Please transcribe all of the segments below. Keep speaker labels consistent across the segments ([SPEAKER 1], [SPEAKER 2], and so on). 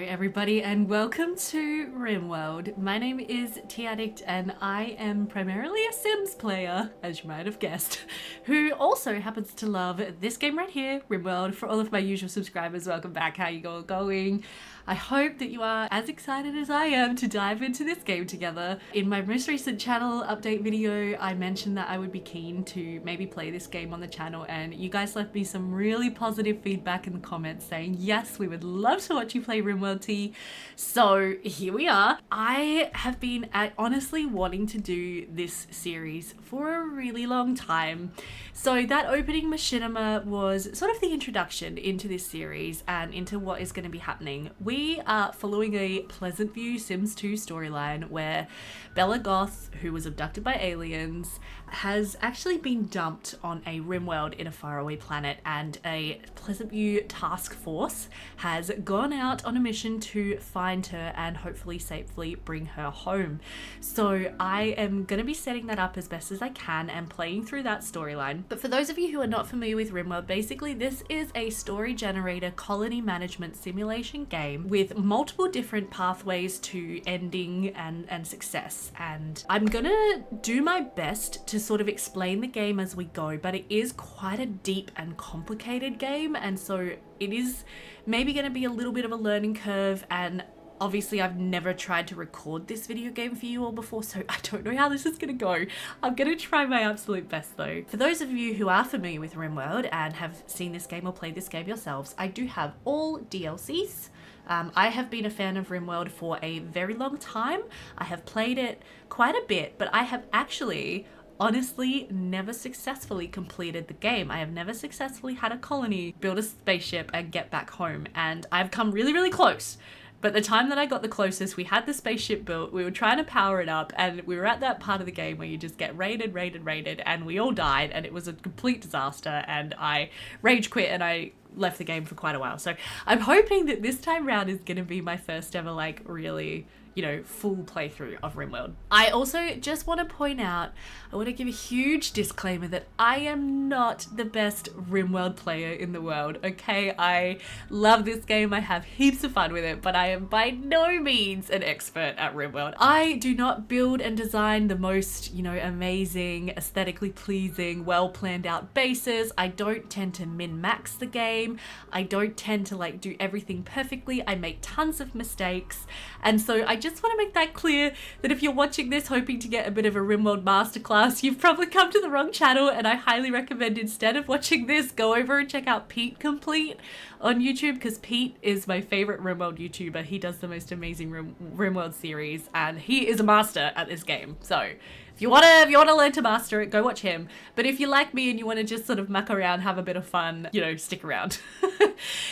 [SPEAKER 1] everybody, and welcome to Rimworld. My name is Addict, and I am primarily a Sims player, as you might have guessed, who also happens to love this game right here, Rimworld. For all of my usual subscribers, welcome back. How you all going? I hope that you are as excited as I am to dive into this game together. In my most recent channel update video, I mentioned that I would be keen to maybe play this game on the channel, and you guys left me some really positive feedback in the comments saying, yes, we would love to watch you play Rimworld T. So here we are. I have been honestly wanting to do this series for a really long time. So that opening machinima was sort of the introduction into this series and into what is going to be happening. We are following a Pleasant View Sims 2 storyline where Bella Goth, who was abducted by aliens, has actually been dumped on a Rimworld in a faraway planet, and a Pleasant View task force has gone out on a mission to find her and hopefully safely bring her home. So I am going to be setting that up as best as I can and playing through that storyline. But for those of you who are not familiar with Rimworld, basically this is a story generator colony management simulation game with multiple different pathways to ending and success. And I'm gonna do my best to sort of explain the game as we go, but it is quite a deep and complicated game, and so it is maybe going to be a little bit of a learning curve. And obviously I've never tried to record this video game for you all before, so I don't know how this is going to go. I'm going to try my absolute best though. For those of you who are familiar with Rimworld and have seen this game or played this game yourselves, I do have all DLCs. I have been a fan of Rimworld for a very long time. I have played it quite a bit, but I have actually honestly never successfully completed the game. I have never successfully had a colony, build a spaceship and get back home, and I've come really, really close. But the time that I got the closest, we had the spaceship built, we were trying to power it up, and we were at that part of the game where you just get raided, and we all died, and it was a complete disaster, and I rage quit and I left the game for quite a while. So I'm hoping that this time round is going to be my first ever, like, really, you know, full playthrough of Rimworld. I also just want to point out, I want to give a huge disclaimer that I am not the best Rimworld player in the world, okay? I love this game, I have heaps of fun with it, but I am by no means an expert at Rimworld. I do not build and design the most, you know, amazing, aesthetically pleasing, well planned out bases. I don't tend to min-max the game. I don't tend to like do everything perfectly. I make tons of mistakes, and so I just want to make that clear that if you're watching this hoping to get a bit of a Rimworld masterclass, you've probably come to the wrong channel, and I highly recommend instead of watching this, go over and check out Pete Complete on YouTube, because Pete is my favorite Rimworld YouTuber. He does the most amazing Rimworld series, and he is a master at this game. So if you wanna learn to master it, go watch him. But if you're like me and you want to just sort of muck around, have a bit of fun, you know, stick around.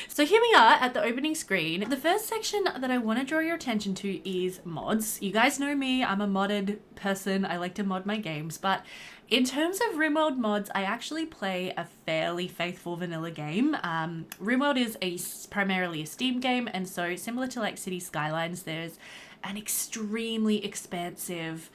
[SPEAKER 1] So here we are at the opening screen. The first section that I want to draw your attention to is mods. You guys know me, I'm a modded person. I like to mod my games, but in terms of Rimworld mods, I actually play a fairly faithful vanilla game. Rimworld is primarily a Steam game, and so similar to like City Skylines, there's an extremely expansive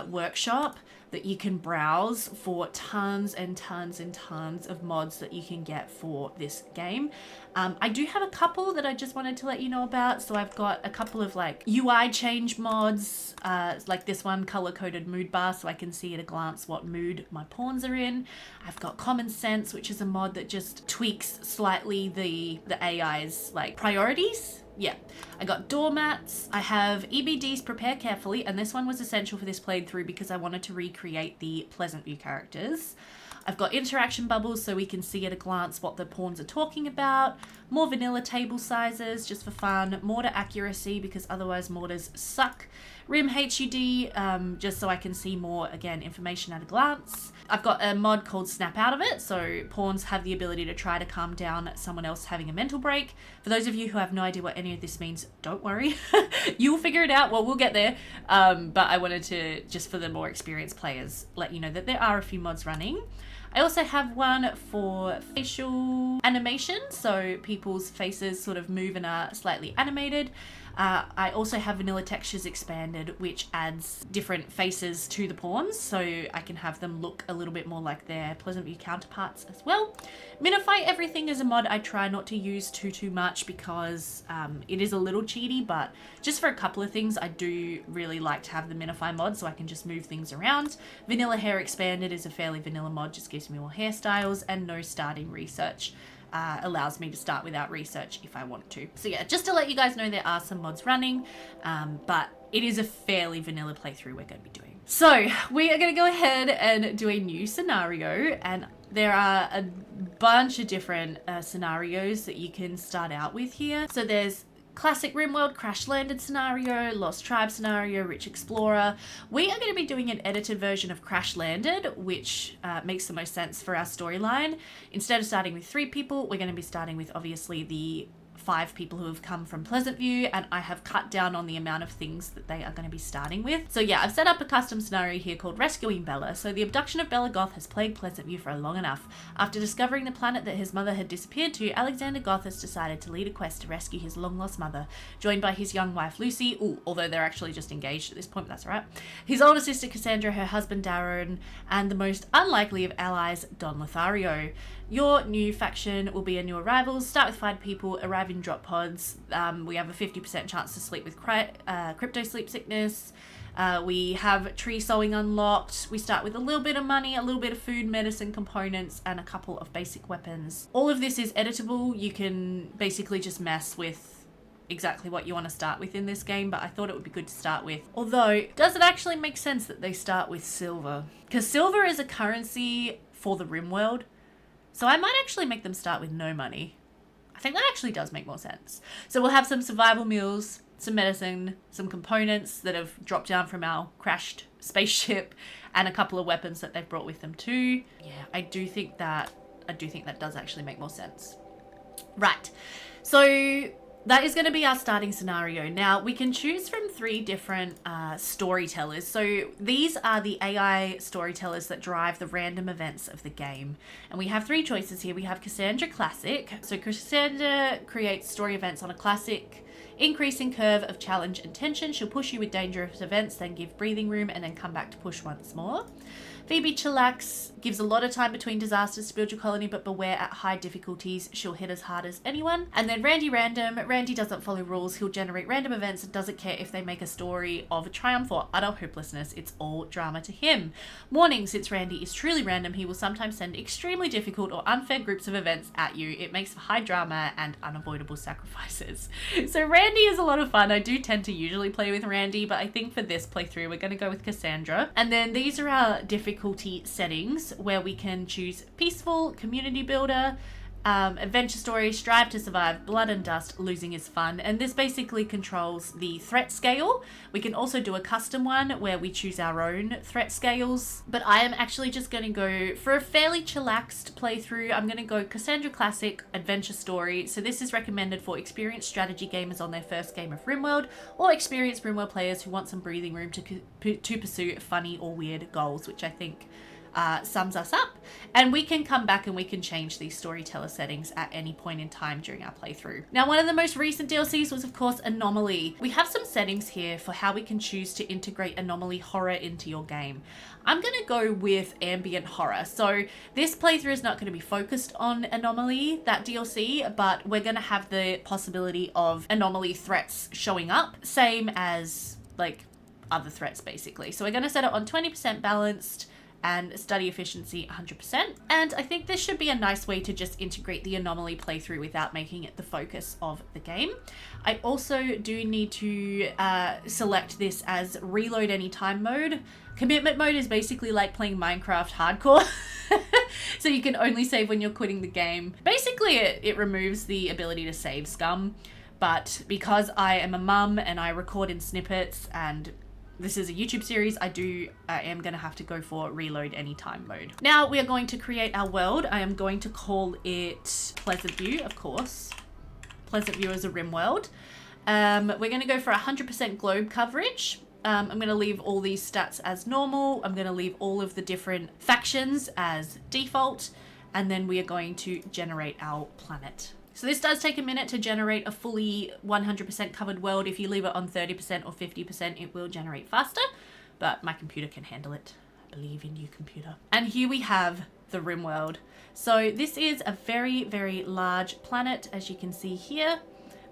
[SPEAKER 1] workshop that you can browse for tons and tons and tons of mods that you can get for this game. I do have a couple that I just wanted to let you know about. So I've got a couple of like UI change mods, like this one, color-coded mood bar, so I can see at a glance what mood my pawns are in. I've got Common Sense, which is a mod that just tweaks slightly the AI's like priorities. Yeah, I got doormats. I have EBD's Prepare Carefully, and this one was essential for this playthrough because I wanted to recreate the Pleasant View characters. I've got interaction bubbles so we can see at a glance what the pawns are talking about. More vanilla table sizes just for fun. Mortar accuracy because otherwise mortars suck. Rim HUD just so I can see more, again, information at a glance. I've got a mod called Snap Out of It, so pawns have the ability to try to calm down someone else having a mental break. For those of you who have no idea what any of this means, don't worry. You'll figure it out. Well, we'll get there. But I wanted to, just for the more experienced players, let you know that there are a few mods running. I also have one for facial animation, so people's faces sort of move and are slightly animated. I also have vanilla textures expanded, which adds different faces to the pawns, so I can have them look a little bit more like their Pleasant View counterparts as well. Minify everything is a mod I try not to use too much because it is a little cheaty, but just for a couple of things I do really like to have the minify mod so I can just move things around. Vanilla hair expanded is a fairly vanilla mod, just gives me more hairstyles, and no starting research allows me to start without research if I want to. So yeah, just to let you guys know, there are some mods running, but it is a fairly vanilla playthrough we're going to be doing. So we are going to go ahead and do a new scenario, and there are a bunch of different scenarios that you can start out with here. So there's Classic Rimworld, Crash Landed scenario, Lost Tribe scenario, Rich Explorer. We are going to be doing an edited version of Crash Landed, which makes the most sense for our storyline. Instead of starting with 3 people, we're going to be starting with obviously the 5 people who have come from Pleasant View, and I have cut down on the amount of things that they are going to be starting with. So yeah, I've set up a custom scenario here called Rescuing Bella. So the abduction of Bella Goth has plagued Pleasant View for long enough. After discovering the planet that his mother had disappeared to, Alexander Goth has decided to lead a quest to rescue his long-lost mother, joined by his young wife Lucy, although they're actually just engaged at this point, but that's alright, his older sister Cassandra, her husband Darren, and the most unlikely of allies, Don Lothario. Your new faction will be a new arrivals. Start with 5 people, arrive in drop pods. We have a 50% chance to sleep with crypto sleep sickness. We have tree sowing unlocked. We start with a little bit of money, a little bit of food, medicine components, and a couple of basic weapons. All of this is editable. You can basically just mess with exactly what you want to start with in this game, but I thought it would be good to start with. Although, does it actually make sense that they start with silver? Because silver is a currency for the Rimworld. So I might actually make them start with no money. I think that actually does make more sense. So we'll have some survival meals, some medicine, some components that have dropped down from our crashed spaceship, and a couple of weapons that they've brought with them too. Yeah, I do think that does actually make more sense. Right. So that is going to be our starting scenario. Now, we can choose from 3 different storytellers. So these are the AI storytellers that drive the random events of the game. And we have 3 choices here. We have Cassandra Classic. So Cassandra creates story events on a classic, increasing curve of challenge and tension. She'll push you with dangerous events, then give breathing room, and then come back to push once more. Phoebe Chillax gives a lot of time between disasters to build your colony, but beware at high difficulties. She'll hit as hard as anyone. And then Randy Random. Randy doesn't follow rules. He'll generate random events and doesn't care if they make a story of triumph or utter hopelessness. It's all drama to him. Warning, since Randy is truly random, he will sometimes send extremely difficult or unfair groups of events at you. It makes for high drama and unavoidable sacrifices. So Randy is a lot of fun. I do tend to usually play with Randy, but I think for this playthrough, we're going to go with Cassandra. And then these are our difficulty settings, where we can choose peaceful, community builder, adventure story, strive to survive, blood and dust, losing is fun. And this basically controls the threat scale. We can also do a custom one where we choose our own threat scales, but I am actually just going to go for a fairly chillaxed playthrough. I'm going to go Cassandra Classic Adventure Story. So this is recommended for experienced strategy gamers on their first game of Rimworld, or experienced Rimworld players who want some breathing room to pursue funny or weird goals, which I think sums us up. And we can come back and we can change these storyteller settings at any point in time during our playthrough. Now, one of the most recent DLCs was of course Anomaly. We have some settings here for how we can choose to integrate Anomaly horror into your game. I'm going to go with ambient horror. So this playthrough is not going to be focused on Anomaly, that DLC, but we're going to have the possibility of Anomaly threats showing up, same as like other threats basically. So we're going to set it on 20% balanced and study efficiency 100%. And I think this should be a nice way to just integrate the Anomaly playthrough without making it the focus of the game. I also do need to select this as reload anytime mode. Commitment mode is basically like playing Minecraft hardcore. So you can only save when you're quitting the game. Basically it removes the ability to save scum, but because I am a mum and I record in snippets and this is a YouTube series, I am going to have to go for reload anytime mode. Now we are going to create our world. I am going to call it Pleasant View, of course. Pleasant View is a Rimworld. We're going to go for 100% globe coverage. I'm going to leave all these stats as normal. I'm going to leave all of the different factions as default. And then we are going to generate our planet. So this does take a minute to generate a fully 100% covered world. If you leave it on 30% or 50%, it will generate faster, but my computer can handle it. I believe in you, computer. And here we have the Rimworld. So this is a very, very large planet, as you can see here.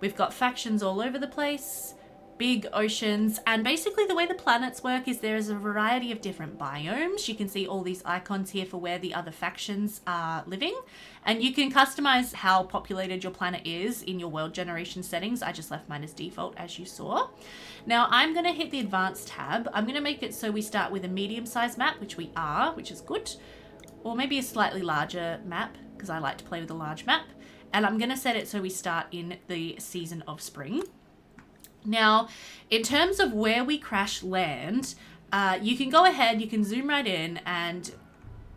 [SPEAKER 1] We've got factions all over the place, big oceans, and basically the way the planets work is there is a variety of different biomes. You can see all these icons here for where the other factions are living, and you can customize how populated your planet is in your world generation settings. I just left mine as default, as you saw. Now I'm going to hit the advanced tab. I'm going to make it so we start with a medium-sized map, which we are, which is good, or maybe a slightly larger map, because I like to play with a large map. And I'm going to set it so we start in the season of spring. Now, in terms of where we crash land, you can go ahead, you can zoom right in, and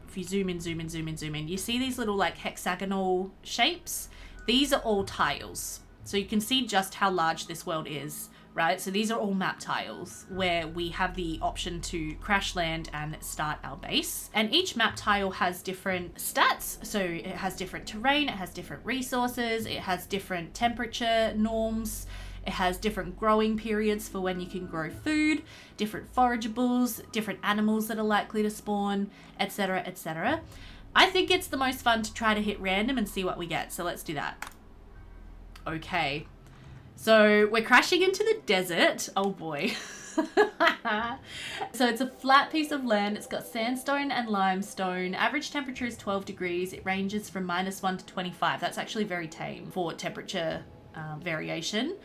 [SPEAKER 1] if you zoom in, you see these little like hexagonal shapes. These are all tiles. So you can see just how large this world is, right? So these are all map tiles where we have the option to crash land and start our base. And each map tile has different stats. So it has different terrain, it has different resources, it has different temperature norms. It has different growing periods for when you can grow food, different forageables, different animals that are likely to spawn, etc, etc. I think it's the most fun to try to hit random and see what we get. So let's do that. Okay. So we're crashing into the desert. Oh boy. So it's a flat piece of land. It's got sandstone and limestone. Average temperature is 12 degrees. It ranges from -1 to 25. That's actually very tame for temperature variation.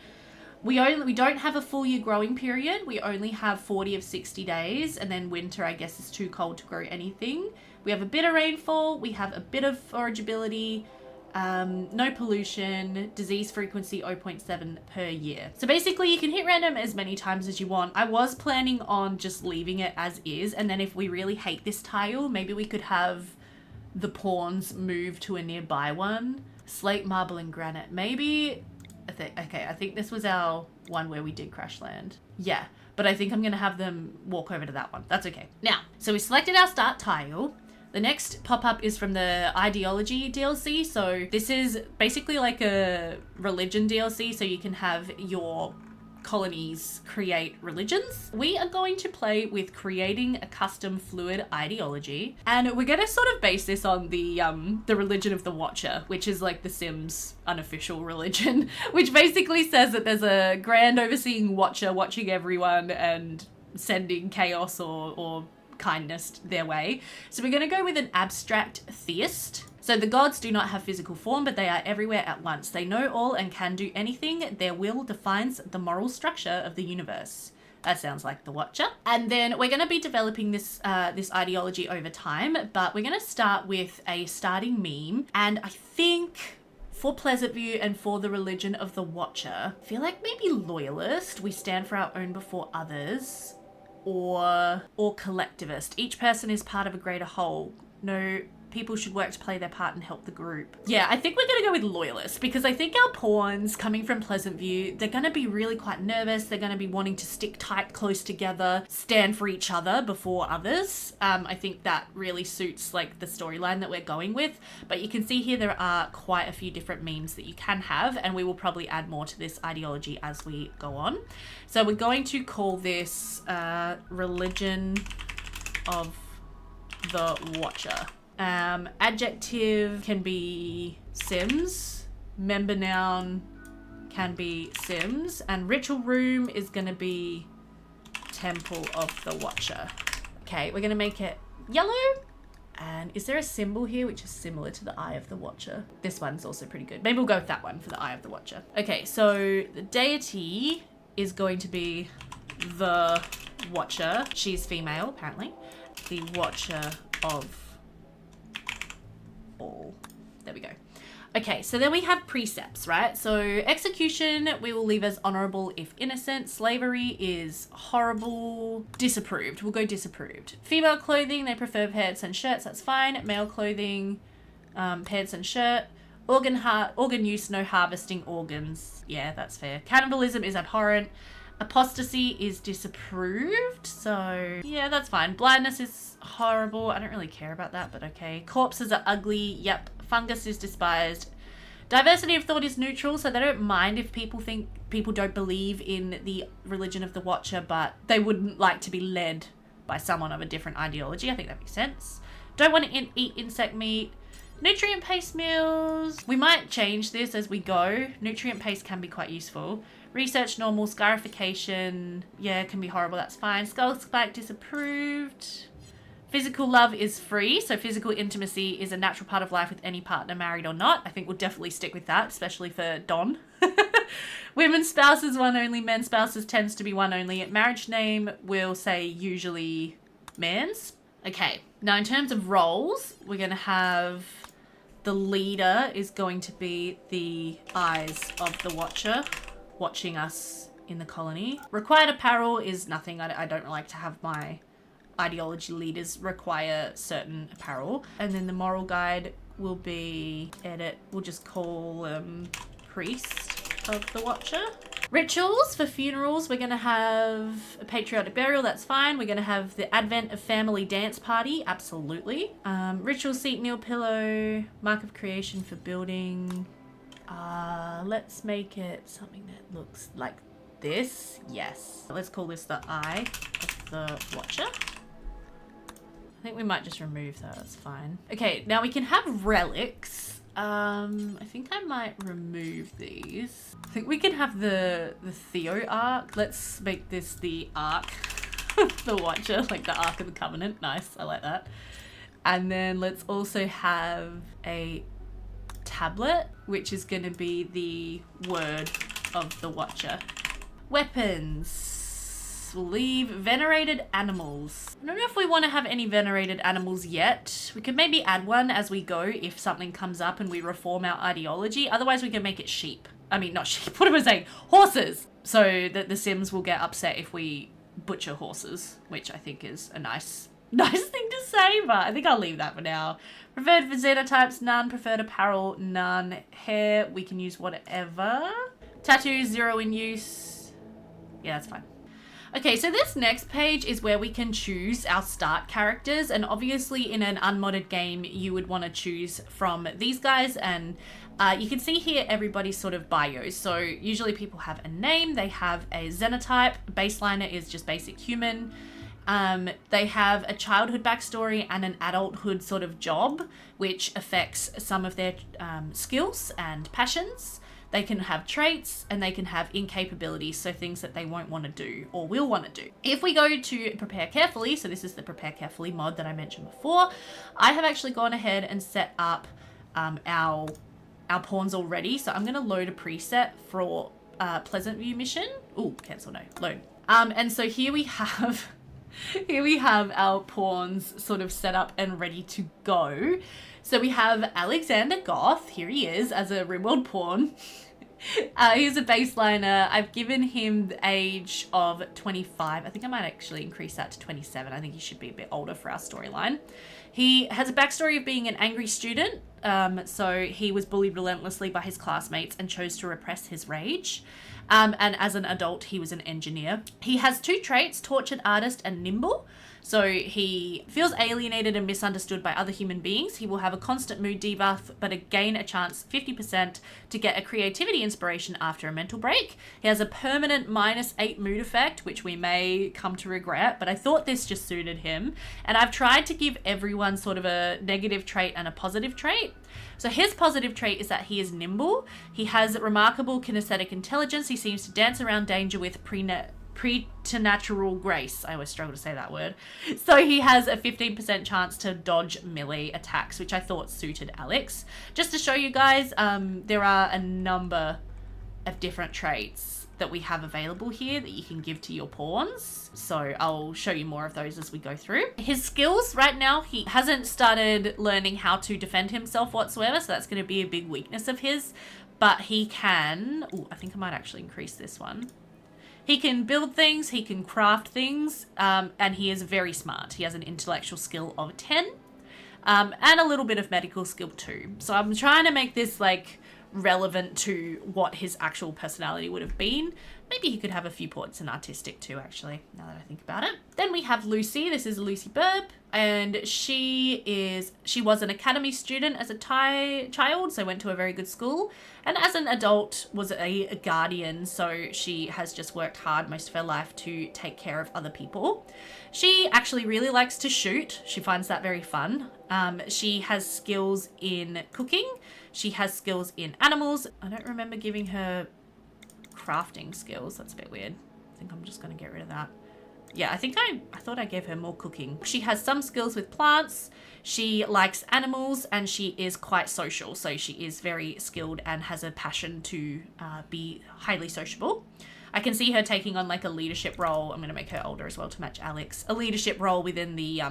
[SPEAKER 1] We don't have a full year growing period. We only have 40 of 60 days, and then winter, I guess, is too cold to grow anything. We have a bit of rainfall. We have a bit of forageability, no pollution, disease frequency 0.7 per year. So basically you can hit random as many times as you want. I was planning on just leaving it as is, and then if we really hate this tile, maybe we could have the pawns move to a nearby one. Slate, marble, and granite. Maybe... Okay, I think this was our one where we did crash land. Yeah, but I think I'm going to have them walk over to that one. That's okay. Now, so we selected our start tile. The next pop-up is from the Ideology DLC. So this is basically like a religion DLC, so you can have your colonies create religions. We are going to play with creating a custom fluid ideology, and we're going to sort of base this on the religion of the Watcher, which is like the Sims unofficial religion, which basically says that there's a grand overseeing Watcher watching everyone and sending chaos or kindness their way. So we're going to go with an abstract theist. So the gods do not have physical form, but they are everywhere at once. They know all and can do anything. Their will defines the moral structure of the universe. That sounds like the Watcher. And then we're going to be developing this this ideology over time, but we're going to start with a starting meme. And I think for Pleasant View and for the religion of the Watcher, I feel like maybe loyalist. We stand for our own before others. Or collectivist. Each person is part of a greater whole. No, people should work to play their part and help the group. Yeah, I think we're going to go with loyalist, because I think our pawns coming from Pleasant View, they're going to be really quite nervous. They're going to be wanting to stick tight, close together, stand for each other before others. I think that really suits like the storyline that we're going with. But you can see here there are quite a few different memes that you can have, and we will probably add more to this ideology as we go on. So we're going to call this religion of the Watcher. Adjective can be Sims, member noun can be Sims, and ritual room is going to be Temple of the Watcher. Okay, we're going to make it yellow. And is there a symbol here which is similar to the Eye of the Watcher? This one's also pretty good. Maybe we'll go with that one for the Eye of the Watcher. Okay, so the deity is going to be the Watcher. She's female, apparently. The Watcher of all. There we go. Okay, so then we have precepts, right? So execution, we will leave as honorable if innocent. Slavery is horrible. Disapproved. We'll go disapproved. Female clothing, they prefer pants and shirts. That's fine. Male clothing, pants and shirt. Organ use, no harvesting organs. Yeah, that's fair. Cannibalism is abhorrent. Apostasy is disapproved. So yeah, that's fine. Blindness is horrible. I don't really care about that, but okay. Corpses are ugly. Yep. Fungus is despised. Diversity of thought is neutral, so they don't mind if people don't believe in the religion of the Watcher, but they wouldn't like to be led by someone of a different ideology. I think that makes sense. Don't want to eat insect meat. Nutrient paste meals. We might change this as we go. Nutrient paste can be quite useful. Research normal. Scarification. Yeah, can be horrible. That's fine. Skull spike disapproved. Physical love is free. So physical intimacy is a natural part of life with any partner, married or not. I think we'll definitely stick with that, especially for Don. Women's spouses, one only. Men's spouses tends to be one only. Marriage name, we'll say usually man's. Okay. Now in terms of roles, we're going to have... The leader is going to be the eyes of the Watcher watching us in the colony. Required apparel is nothing. I don't like to have my ideology leaders require certain apparel. And then the moral guide will be edit. We'll just call priest of the Watcher. Rituals for funerals, we're going to have a patriotic burial, that's fine. We're going to have the advent of family dance party, absolutely. Ritual seat, meal pillow, mark of creation for building. Let's make it something that looks like this. Yes. Let's call this the eye of the Watcher. I think we might just remove that, that's fine. Okay, now we can have relics. I think I might remove these. I think we can have the Theo arc. Let's make this the arc of the Watcher, like the Ark of the Covenant. Nice, I like that. And then let's also have a tablet, which is going to be the word of the Watcher. Weapons. We'll leave venerated animals. I don't know if we want to have any venerated animals yet. We could maybe add one as we go if something comes up and we reform our ideology. Otherwise we can make it sheep. I mean, not sheep. What am I saying? Horses. So that the Sims will get upset if we butcher horses, which I think is a nice thing to say, but I think I'll leave that for now. Preferred for xenotypes, none. Preferred apparel, none. Hair, we can use whatever. Tattoos, 0 in use. Yeah, that's fine. Okay, so this next page is where we can choose our start characters, and obviously in an unmodded game you would want to choose from these guys, and you can see here everybody's sort of bios. So usually people have a name, they have a xenotype, baseliner is just basic human, they have a childhood backstory and an adulthood sort of job, which affects some of their skills and passions. They can have traits and they can have incapabilities, so things that they won't want to do or will want to do. If we go to prepare carefully, so this is the prepare carefully mod that I mentioned before, I have actually gone ahead and set up our pawns already. So I'm going to load a preset for Pleasant View mission. Ooh, cancel, no, load. And so here we have our pawns sort of set up and ready to go. So we have Alexander Goth, here he is as a Rimworld pawn. He's a baseliner. I've given him the age of 25. I think I might actually increase that to 27. I think he should be a bit older for our storyline. He has a backstory of being an angry student. So he was bullied relentlessly by his classmates and chose to repress his rage. And as an adult, he was an engineer. He has 2 traits, tortured artist and nimble. So he feels alienated and misunderstood by other human beings. He will have a constant mood debuff, but gain a chance 50% to get a creativity inspiration after a mental break. He has a permanent -8 mood effect, which we may come to regret, but I thought this just suited him. And I've tried to give everyone sort of a negative trait and a positive trait. So his positive trait is that he is nimble. He has remarkable kinesthetic intelligence. He seems to dance around danger with preternatural grace. I always struggle to say that word. So he has a 15% chance to dodge melee attacks, which I thought suited Alex. Just to show you guys, there are a number of different traits that we have available here that you can give to your pawns. So I'll show you more of those as we go through. His skills right now, he hasn't started learning how to defend himself whatsoever. So that's going to be a big weakness of his, but he can, ooh, I think I might actually increase this one. He can build things, he can craft things, and he is very smart. He has an intellectual skill of 10, and a little bit of medical skill too. So I'm trying to make this like relevant to what his actual personality would have been. Maybe he could have a few points in artistic too, actually, now that I think about it. Then we have Lucy. This is Lucy Burb, and she was an academy student as a child, so went to a very good school, and as an adult was a guardian, so she has just worked hard most of her life to take care of other people. She actually really likes to shoot. She finds that very fun. She has skills in cooking. She has skills in animals. I don't remember giving her crafting skills. That's a bit weird. I think I'm just going to get rid of that. Yeah, I thought I gave her more cooking. She has some skills with plants. She likes animals, and she is quite social. So she is very skilled and has a passion to be highly sociable. I can see her taking on like a leadership role. I'm going to make her older as well to match Alex. A leadership role within the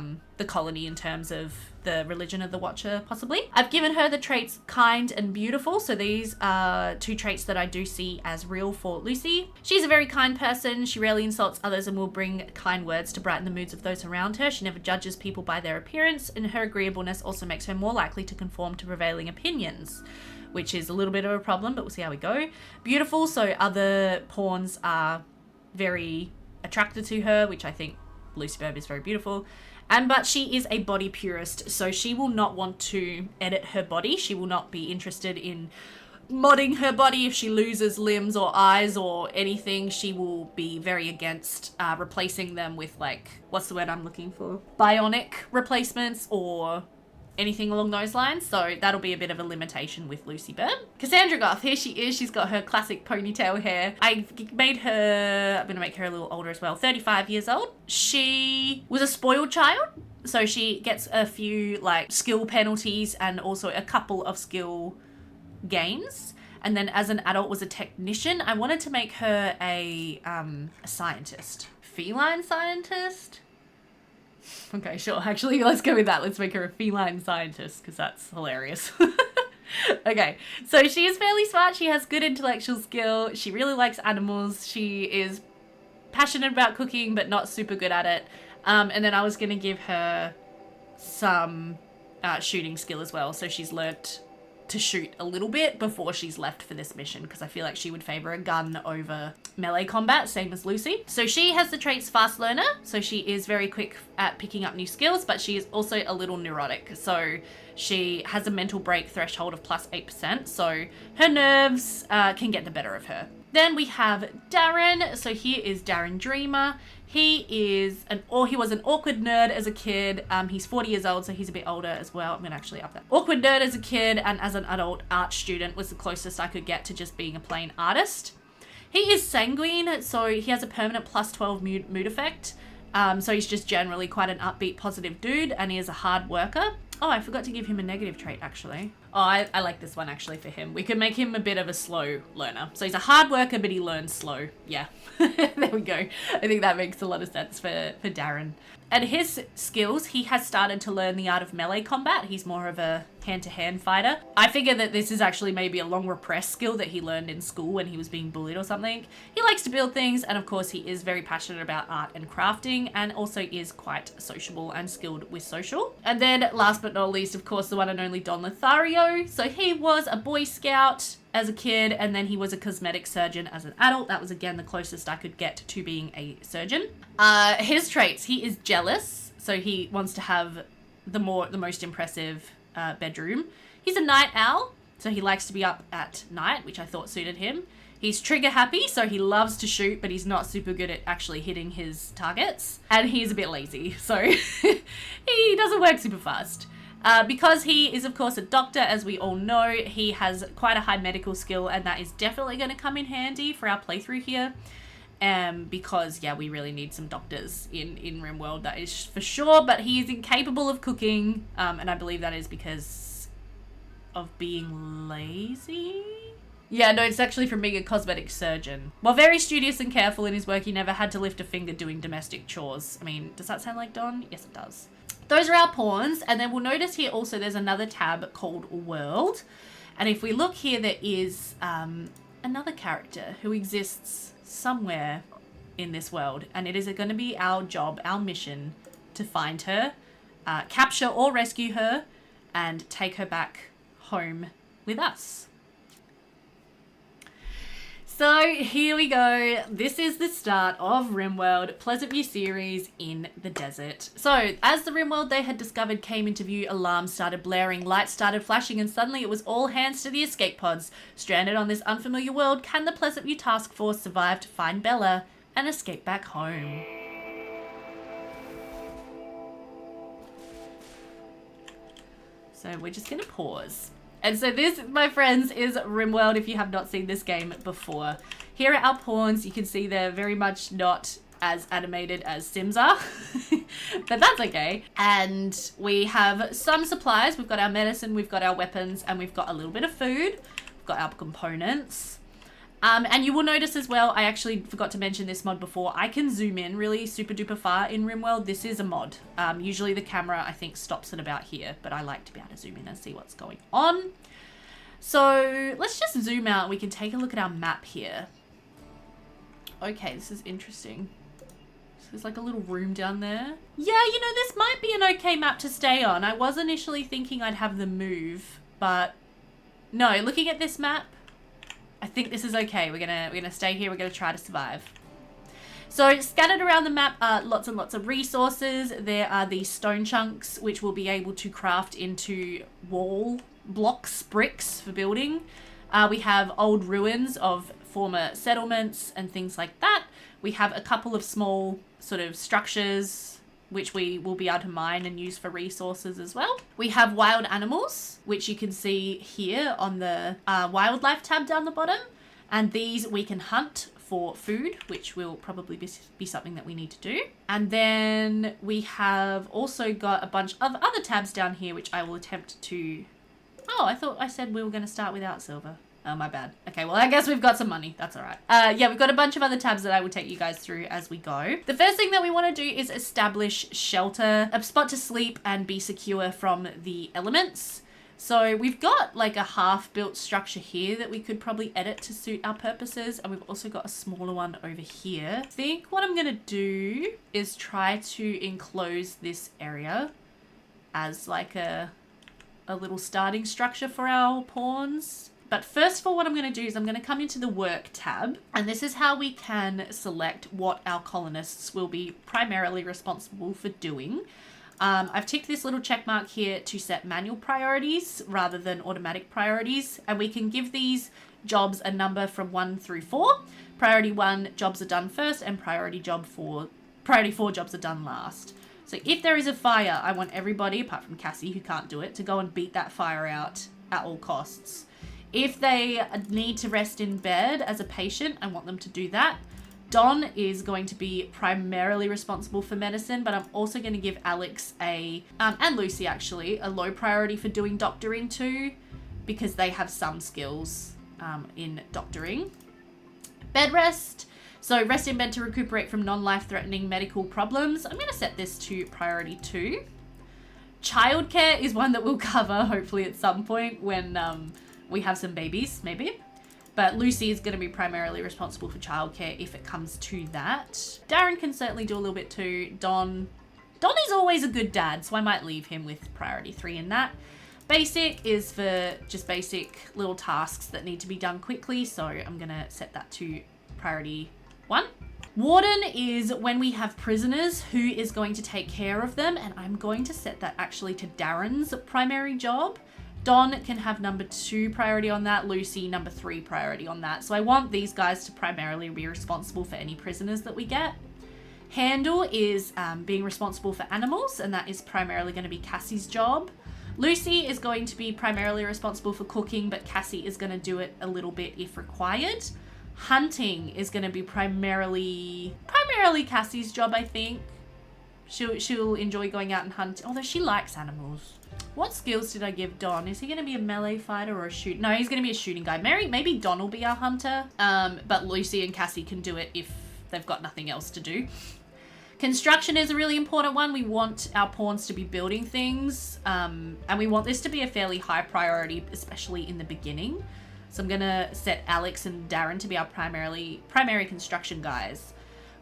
[SPEAKER 1] colony in terms of the religion of the Watcher, possibly. I've given her the traits kind and beautiful. So these are two traits that I do see as real for Lucy. She's a very kind person. She rarely insults others and will bring kind words to brighten the moods of those around her. She never judges people by their appearance, and her agreeableness also makes her more likely to conform to prevailing opinions, which is a little bit of a problem, but we'll see how we go. Beautiful, so other pawns are very attracted to her, which I think Lucy Burb is very beautiful. But she is a body purist, so she will not want to edit her body. She will not be interested in modding her body if she loses limbs or eyes or anything. She will be very against replacing them with, like, what's the word I'm looking for? Bionic replacements or anything along those lines, so that'll be a bit of a limitation with Lucy Burb. Cassandra Goth, here she is. She's got her classic ponytail hair. I'm gonna make her a little older as well, 35 years old. She was a spoiled child, so she gets a few like skill penalties and also a couple of skill gains. And then as an adult was a technician. I wanted to make her a scientist. Feline scientist? Okay, sure. Actually, let's go with that. Let's make her a feline scientist, because that's hilarious. Okay, so she is fairly smart. She has good intellectual skill. She really likes animals. She is passionate about cooking, but not super good at it. And then I was going to give her some shooting skill as well. So she's learnt to shoot a little bit before she's left for this mission, because I feel like she would favor a gun over melee combat, same as Lucy. So she has the traits fast learner, so she is very quick at picking up new skills, but she is also a little neurotic. So she has a mental break threshold of plus 8%, so her nerves can get the better of her. Then we have Darren. So here is Darren Dreamer. He was an awkward nerd as a kid. He's 40 years old, so he's a bit older as well. I'm going to actually up that. Awkward nerd as a kid, and as an adult art student was the closest I could get to just being a plain artist. He is sanguine, so he has a permanent plus 12 mood effect. So he's just generally quite an upbeat, positive dude, and he is a hard worker. Oh, I forgot to give him a negative trait, actually. Oh, I like this one, actually, for him. We could make him a bit of a slow learner. So he's a hard worker, but he learns slow. Yeah, there we go. I think that makes a lot of sense for Darren. And his skills, he has started to learn the art of melee combat. He's more of a hand-to-hand fighter. I figure that this is actually maybe a long repressed skill that he learned in school when he was being bullied or something. He likes to build things, and of course he is very passionate about art and crafting, and also is quite sociable and skilled with social. And then last but not least, of course, the one and only Don Lothario. So he was a Boy Scout as a kid, and then he was a cosmetic surgeon as an adult. That was, again, the closest I could get to being a surgeon. His traits, he is jealous, so he wants to have the most impressive bedroom. He's a night owl, so he likes to be up at night, which I thought suited him. He's trigger happy, so he loves to shoot, but he's not super good at actually hitting his targets. And he's a bit lazy, so he doesn't work super fast. Because he is, of course, a doctor, as we all know, he has quite a high medical skill, and that is definitely going to come in handy for our playthrough here. Because, yeah, we really need some doctors in Rimworld, that is for sure, but he is incapable of cooking, and I believe that is because of being lazy? Yeah, no, it's actually from being a cosmetic surgeon. While very studious and careful in his work, he never had to lift a finger doing domestic chores. I mean, does that sound like Don? Yes, it does. Those are our pawns, and then we'll notice here also there's another tab called World, and if we look here, there is another character who exists somewhere in this world, and it is going to be our job, our mission, to find her, capture or rescue her, and take her back home with us. So here we go. This is the start of Rimworld, Pleasant View series in the desert. So as the Rimworld they had discovered came into view, alarms started blaring, lights started flashing, and suddenly it was all hands to the escape pods. Stranded on this unfamiliar world, can the Pleasant View task force survive to find Bella and escape back home? So we're just gonna pause. And so this, my friends, is Rimworld if you have not seen this game before. Here are our pawns. You can see they're very much not as animated as Sims are, but that's okay. And we have some supplies. We've got our medicine, we've got our weapons, and we've got a little bit of food. We've got our components. And you will notice as well, I actually forgot to mention this mod before, I can zoom in really super duper far in Rimworld. This is a mod. Usually the camera, I think, stops at about here, but I like to be able to zoom in and see what's going on. So let's just zoom out. We can take a look at our map here. Okay, this is interesting. So there's like a little room down there. Yeah, you know, this might be an okay map to stay on. I was initially thinking I'd have them move, but no, looking at this map, I think this is okay. We're gonna stay here. We're gonna try to survive. So scattered around the map are lots and lots of resources. There are these stone chunks which we'll be able to craft into wall blocks, bricks for building. We have old ruins of former settlements and things like that. We have a couple of small sort of structures which we will be able to mine and use for resources as well. We have wild animals, which you can see here on the wildlife tab down the bottom. And these we can hunt for food, which will probably be something that we need to do. And then we have also got a bunch of other tabs down here, which I will attempt to... Oh, I thought I said we were going to start without silver. Oh, my bad. Okay, well, I guess we've got some money. That's all right. Yeah, we've got a bunch of other tabs that I will take you guys through as we go. The first thing that we want to do is establish shelter, a spot to sleep and be secure from the elements. So we've got like a half-built structure here that we could probably edit to suit our purposes. And we've also got a smaller one over here. I think what I'm going to do is try to enclose this area as like a little starting structure for our pawns. But first of all, what I'm going to do is I'm going to come into the work tab, and this is how we can select what our colonists will be primarily responsible for doing. I've ticked this little check mark here to set manual priorities rather than automatic priorities, and we can give these jobs a number from 1 through 4. Priority 1 jobs are done first, and priority 4 jobs are done last. So if there is a fire, I want everybody, apart from Cassie who can't do it, to go and beat that fire out at all costs. If they need to rest in bed as a patient, I want them to do that. Don is going to be primarily responsible for medicine, but I'm also going to give Alex and Lucy actually, a low priority for doing doctoring too, because they have some skills in doctoring. Bed rest. So rest in bed to recuperate from non-life-threatening medical problems. I'm going to set this to priority 2. Childcare is one that we'll cover hopefully at some point when we have some babies, maybe. But Lucy is going to be primarily responsible for childcare if it comes to that. Darren can certainly do a little bit too. Don is always a good dad, so I might leave him with priority 3 in that. Basic is for just basic little tasks that need to be done quickly, so I'm going to set that to priority 1. Warden is when we have prisoners, who is going to take care of them, and I'm going to set that actually to Darren's primary job. Don can have number 2 priority on that, Lucy number 3 priority on that. So I want these guys to primarily be responsible for any prisoners that we get. Handle is being responsible for animals, and that is primarily going to be Cassie's job. Lucy is going to be primarily responsible for cooking, but Cassie is going to do it a little bit if required. Hunting is going to be primarily Cassie's job, I think. She'll enjoy going out and hunt, although she likes animals. What skills did I give Don? Is he going to be a melee fighter or a shoot? No, he's going to be a shooting guy. Maybe Don will be our hunter, but Lucy and Cassie can do it if they've got nothing else to do. Construction is a really important one. We want our pawns to be building things, and we want this to be a fairly high priority, especially in the beginning. So I'm going to set Alex and Darren to be our primary construction guys.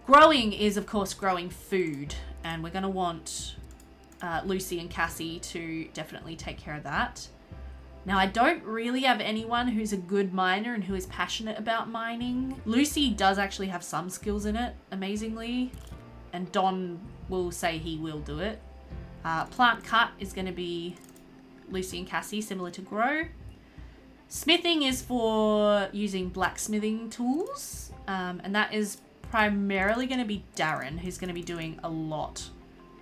[SPEAKER 1] Growing is, of course, growing food, and we're going to want Lucy and Cassie to definitely take care of that. Now, I don't really have anyone who's a good miner and who is passionate about mining. Lucy does actually have some skills in it, amazingly. And Don will say he will do it. Plant cut is going to be Lucy and Cassie, similar to grow. Smithing is for using blacksmithing tools. And that is primarily going to be Darren, who's going to be doing a lot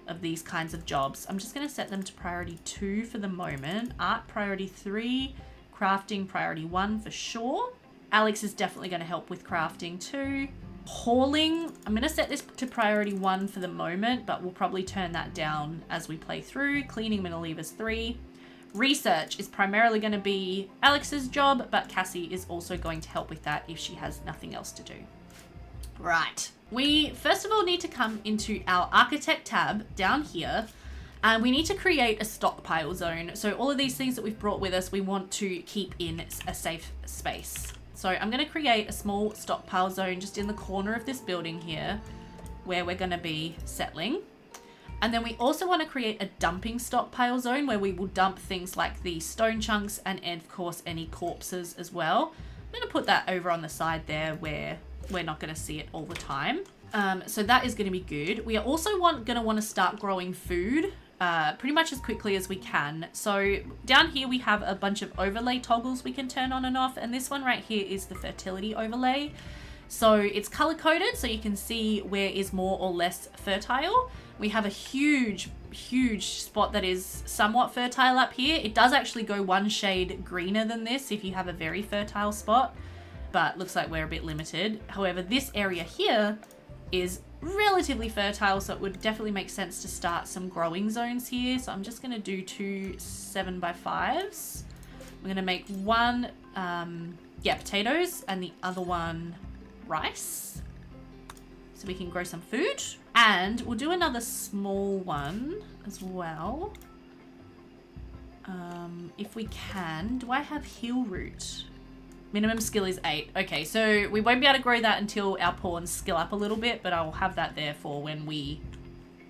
[SPEAKER 1] of these kinds of jobs. I'm just going to set them to priority 2 for the moment. Art priority 3, crafting priority 1 for sure. Alex is definitely going to help with crafting too. Hauling, I'm going to set this to priority 1 for the moment, but we'll probably turn that down as we play through. Cleaning, I'm going to leave as 3. Research is primarily going to be Alex's job, but Cassie is also going to help with that if she has nothing else to do. Right. We first of all need to come into our architect tab down here, and we need to create a stockpile zone. So all of these things that we've brought with us, we want to keep in a safe space. So I'm going to create a small stockpile zone just in the corner of this building here where we're going to be settling. And then we also want to create a dumping stockpile zone where we will dump things like the stone chunks and of course any corpses as well. I'm going to put that over on the side there where we're not going to see it all the time. So that is going to be good. We are also going to want to start growing food pretty much as quickly as we can. So down here we have a bunch of overlay toggles we can turn on and off. And this one right here is the fertility overlay. So it's color coded so you can see where is more or less fertile. We have a huge spot that is somewhat fertile up here. It does actually go one shade greener than this if you have a very fertile spot, but looks like we're a bit limited. However, this area here is relatively fertile, so it would definitely make sense to start some growing zones here. So I'm just going to do 2 7x5s. I'm going to make one, potatoes, and the other one rice, so we can grow some food. And we'll do another small one as well. If we can. Do I have heal root? Minimum skill is 8. Okay, so we won't be able to grow that until our pawns skill up a little bit, but I'll have that there for when we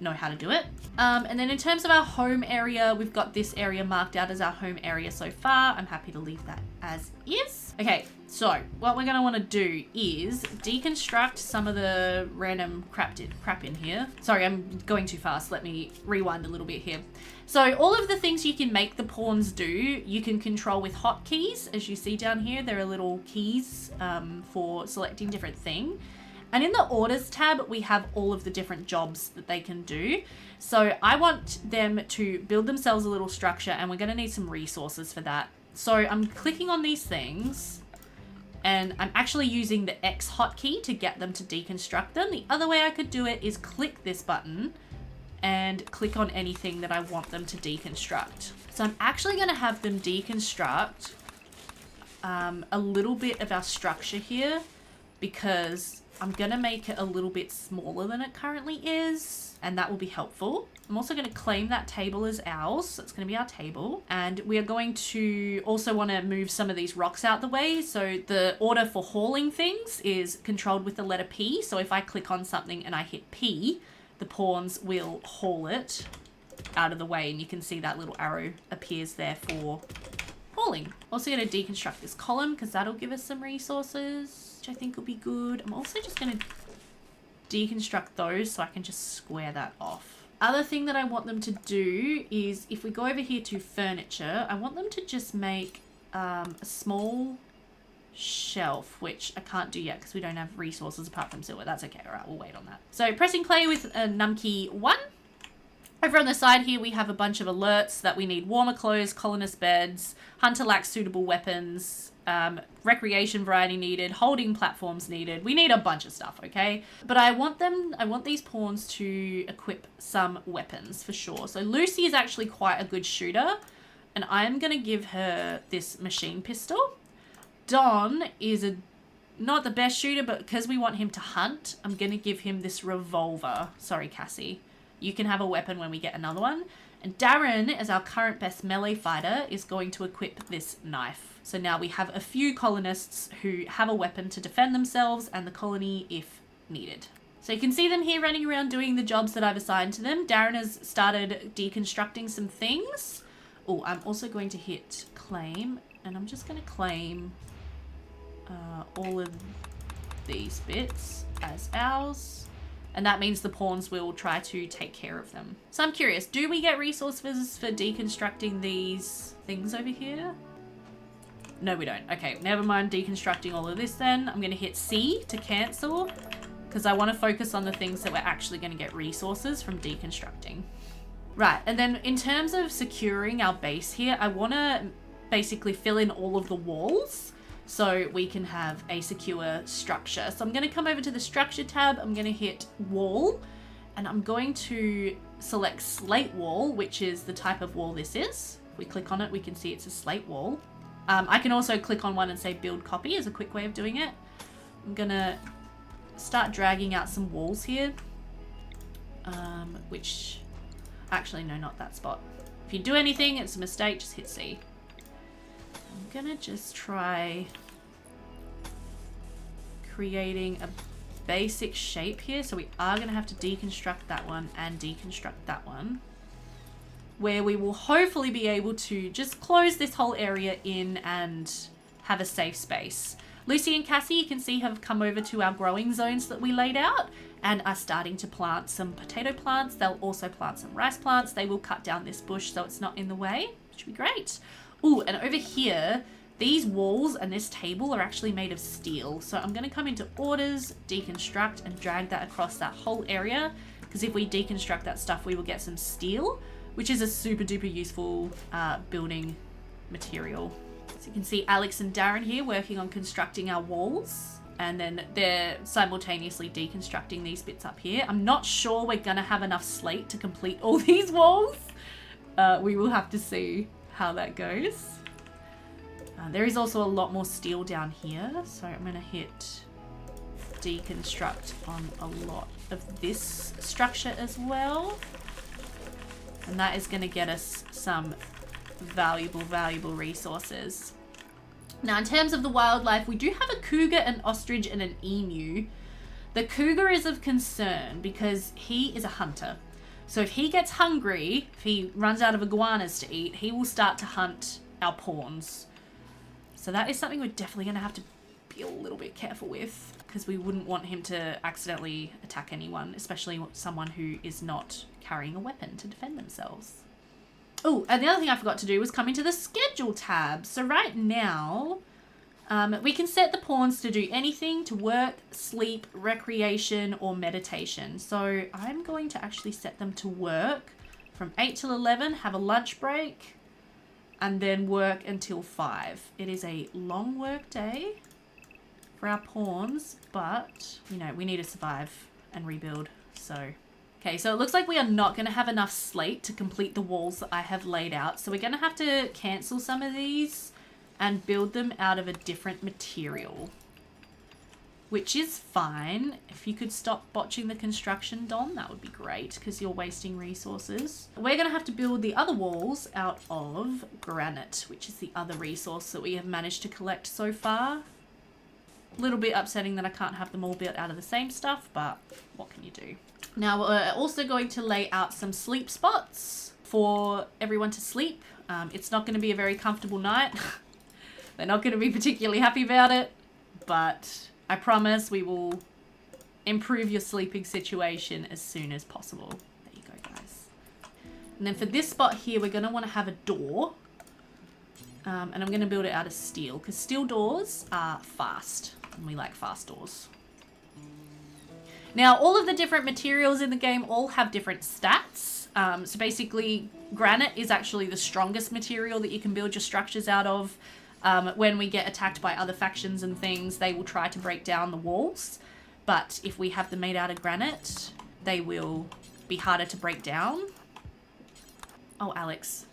[SPEAKER 1] know how to do it. And then in terms of our home area, we've got this area marked out as our home area so far. I'm happy to leave that as is. Okay, so what we're going to want to do is deconstruct some of the random crap in here. Sorry, I'm going too fast. Let me rewind a little bit here. So all of the things you can make the pawns do, you can control with hotkeys. As you see down here, there are little keys for selecting different things. And in the orders tab, we have all of the different jobs that they can do. So I want them to build themselves a little structure, and we're going to need some resources for that. So I'm clicking on these things, and I'm actually using the X hotkey to get them to deconstruct them. The other way I could do it is click this button and click on anything that I want them to deconstruct. So I'm actually going to have them deconstruct a little bit of our structure here, because I'm going to make it a little bit smaller than it currently is, and that will be helpful. I'm also going to claim that table as ours. So it's going to be our table. And we are going to also want to move some of these rocks out the way. So the order for hauling things is controlled with the letter P. So if I click on something and I hit P, the pawns will haul it out of the way. And you can see that little arrow appears there for hauling. Also going to deconstruct this column because that'll give us some resources, which I think will be good. I'm also just going to deconstruct those so I can just square that off. Other thing that I want them to do is, if we go over here to furniture, I want them to just make a small shelf, which I can't do yet because we don't have resources apart from silver. That's okay. All right, we'll wait on that. So pressing play with num key 1. Over on the side here, we have a bunch of alerts that we need warmer clothes, colonist beds, hunter lacks suitable weapons, recreation variety needed, holding platforms needed. We need a bunch of stuff, okay? But I want these pawns to equip some weapons for sure. So Lucy is actually quite a good shooter, and I'm going to give her this machine pistol. Don is not the best shooter, but because we want him to hunt, I'm going to give him this revolver. Sorry, Cassie. You can have a weapon when we get another one. And Darren, as our current best melee fighter, is going to equip this knife. So now we have a few colonists who have a weapon to defend themselves and the colony if needed. So you can see them here running around doing the jobs that I've assigned to them. Darren has started deconstructing some things. Oh, I'm also going to hit claim, and I'm just going to claim all of these bits as ours. And that means the pawns will try to take care of them. So I'm curious, do we get resources for deconstructing these things over here? No, we don't. Okay, never mind deconstructing all of this then. I'm going to hit C to cancel because I want to focus on the things that we're actually going to get resources from deconstructing. Right, and then in terms of securing our base here, I want to basically fill in all of the walls so we can have a secure structure. So I'm going to come over to the structure tab, I'm going to hit wall, and I'm going to select slate wall, which is the type of wall this is. If we click on it, we can see it's a slate wall. I can also click on one and say build copy as a quick way of doing it. I'm going to start dragging out some walls here, which... Actually, no, not that spot. If you do anything, it's a mistake, just hit C. I'm gonna just try creating a basic shape here. So we are gonna have to deconstruct that one and deconstruct that one, where we will hopefully be able to just close this whole area in and have a safe space. Lucy and Cassie, you can see, have come over to our growing zones that we laid out and are starting to plant some potato plants. They'll also plant some rice plants. They will cut down this bush so it's not in the way, which would be great. Ooh, and over here, these walls and this table are actually made of steel. So I'm going to come into orders, deconstruct, and drag that across that whole area. Because if we deconstruct that stuff, we will get some steel, which is a super duper useful building material. So you can see Alex and Darren here working on constructing our walls. And then they're simultaneously deconstructing these bits up here. I'm not sure we're going to have enough slate to complete all these walls. We will have to see how that goes. There is also a lot more steel down here. So I'm going to hit deconstruct on a lot of this structure as well. And that is going to get us some valuable resources. Now, in terms of the wildlife, we do have a cougar, an ostrich, and an emu. The cougar is of concern because he is a hunter. So if he gets hungry, if he runs out of iguanas to eat, he will start to hunt our pawns. So that is something we're definitely going to have to be a little bit careful with, because we wouldn't want him to accidentally attack anyone, especially someone who is not carrying a weapon to defend themselves. Oh, and the other thing I forgot to do was come into the schedule tab. So right now, we can set the pawns to do anything, to work, sleep, recreation, or meditation. So I'm going to actually set them to work from 8 till 11, have a lunch break, and then work until 5. It is a long work day for our pawns, but, you know, we need to survive and rebuild, so... Okay, so it looks like we are not going to have enough slate to complete the walls that I have laid out. So we're going to have to cancel some of these and build them out of a different material, which is fine. If you could stop botching the construction, Don, that would be great, because you're wasting resources. We're going to have to build the other walls out of granite, which is the other resource that we have managed to collect so far. A little bit upsetting that I can't have them all built out of the same stuff, but what can you do? Now we're also going to lay out some sleep spots for everyone to sleep. It's not going to be a very comfortable night. They're not going to be particularly happy about it, but I promise we will improve your sleeping situation as soon as possible. There you go, guys. And then for this spot here, we're going to want to have a door. And I'm going to build it out of steel, because steel doors are fast, and we like fast doors. Now, all of the different materials in the game all have different stats. So basically, granite is actually the strongest material that you can build your structures out of. When we get attacked by other factions and things, they will try to break down the walls. But if we have them made out of granite, they will be harder to break down. Oh, Alex.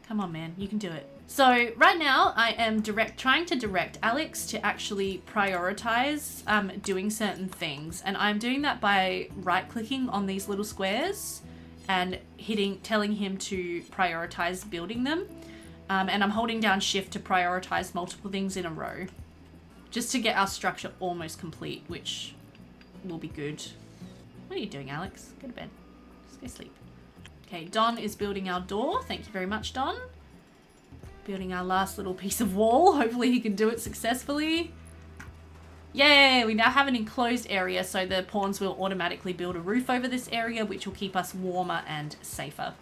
[SPEAKER 1] Come on, man. You can do it. So right now I am trying to direct Alex to actually prioritize doing certain things. And I'm doing that by right-clicking on these little squares and telling him to prioritize building them. And I'm holding down shift to prioritize multiple things in a row, just to get our structure almost complete, which will be good. What are you doing, Alex? Go to bed. Just go sleep. Okay, Don is building our door. Thank you very much, Don. Building our last little piece of wall. Hopefully he can do it successfully. Yay, we now have an enclosed area, so the pawns will automatically build a roof over this area, which will keep us warmer and safer.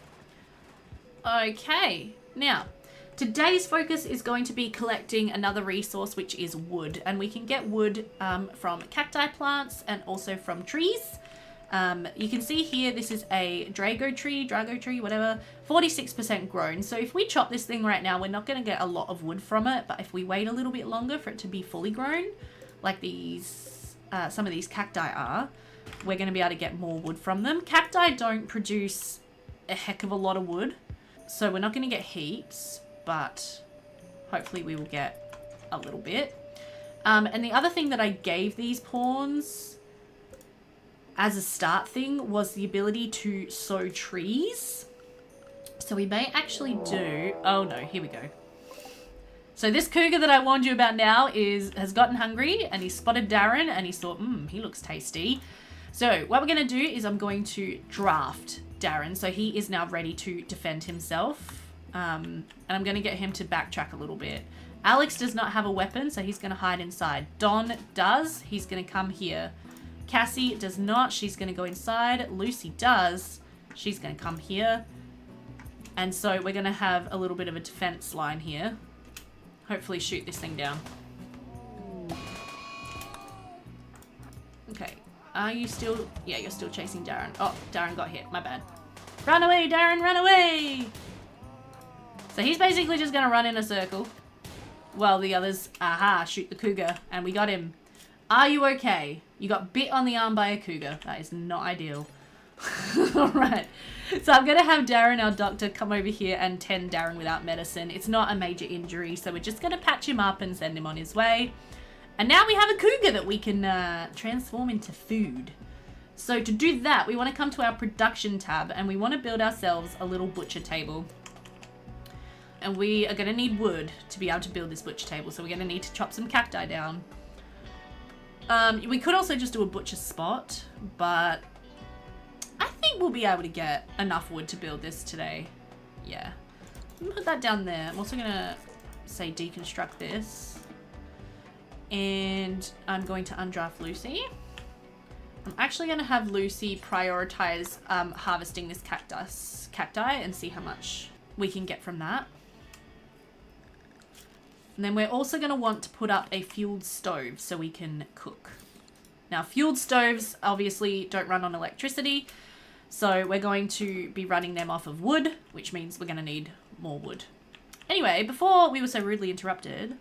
[SPEAKER 1] Okay, now, today's focus is going to be collecting another resource, which is wood. And we can get wood from cacti plants and also from trees. You can see here, this is a Drago tree, whatever, 46% grown. So if we chop this thing right now, we're not going to get a lot of wood from it. But if we wait a little bit longer for it to be fully grown, like these, some of these cacti are, we're going to be able to get more wood from them. Cacti don't produce a heck of a lot of wood, so we're not going to get heaps, but hopefully we will get a little bit. And the other thing that I gave these pawns as a start thing was the ability to sow trees. So we may actually do... Oh no, here we go. So this cougar that I warned you about now has gotten hungry, and he spotted Darren and he thought, he looks tasty. So what we're going to do is I'm going to draft Darren. So he is now ready to defend himself. And I'm going to get him to backtrack a little bit. Alex does not have a weapon, so he's going to hide inside. Don does. He's going to come here. Cassie does not. She's going to go inside. Lucy does. She's going to come here. And so we're going to have a little bit of a defense line here. Hopefully shoot this thing down. Okay. Are you still... Yeah, you're still chasing Darren. Oh, Darren got hit. My bad. Run away, Darren. Run away. So he's basically just going to run in a circle while the others, shoot the cougar. And we got him. Are you okay? You got bit on the arm by a cougar. That is not ideal. Alright. So I'm going to have Darren, our doctor, come over here and tend Darren without medicine. It's not a major injury, so we're just going to patch him up and send him on his way. And now we have a cougar that we can transform into food. So to do that, we want to come to our production tab and we want to build ourselves a little butcher table. And we are going to need wood to be able to build this butcher table. So we're going to need to chop some cacti down. We could also just do a butcher spot, but I think we'll be able to get enough wood to build this today. Yeah. I'm gonna put that down there. I'm also going to say deconstruct this. And I'm going to undraft Lucy. I'm actually going to have Lucy prioritize harvesting this cacti and see how much we can get from that. And then we're also going to want to put up a fueled stove so we can cook. Now, fueled stoves obviously don't run on electricity, so we're going to be running them off of wood, which means we're going to need more wood. Anyway, before we were so rudely interrupted,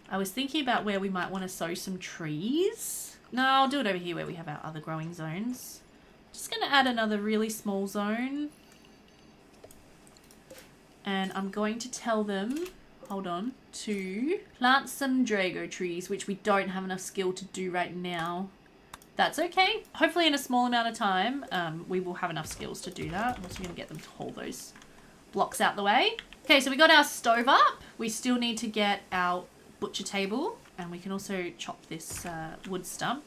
[SPEAKER 1] I was thinking about where we might want to sow some trees. No, I'll do it over here where we have our other growing zones. Just going to add another really small zone. And I'm going to tell them... Hold on, to plant some Drago trees, which we don't have enough skill to do right now. That's okay. Hopefully in a small amount of time, we will have enough skills to do that. I'm also going to get them to haul those blocks out the way. Okay, so we got our stove up. We still need to get our butcher table, and we can also chop this wood stump.